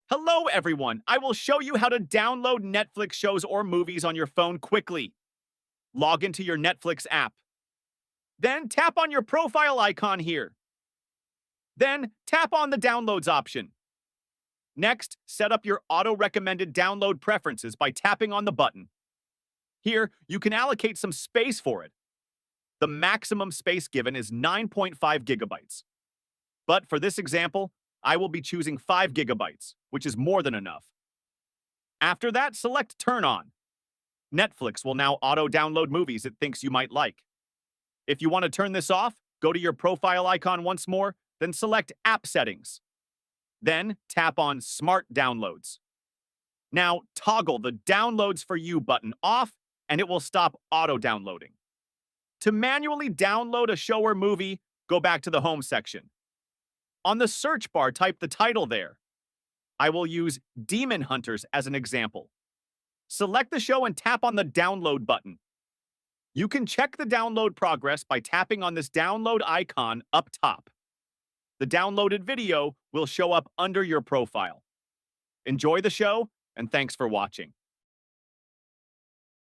Hello, everyone. I will show you how to download Netflix shows or movies on your phone quickly. Log into your Netflix app. Then tap on your profile icon here. Then tap on the downloads option. Next, set up your auto-recommended download preferences by tapping on the button. Here, you can allocate some space for it. The maximum space given is 9.5 gigabytes. But for this example, I will be choosing 5 gigabytes, which is more than enough. After that, select Turn On. Netflix will now auto-download movies it thinks you might like. If you want to turn this off, go to your profile icon once more, then select App Settings. Then tap on Smart Downloads. Now toggle the Downloads for You button off, and it will stop auto-downloading. To manually download a show or movie, go back to the Home section. On the search bar, type the title there. I will use Demon Hunters as an example. Select the show and tap on the Download button. You can check the download progress by tapping on this download icon up top. The downloaded video will show up under your profile. Enjoy the show, and thanks for watching.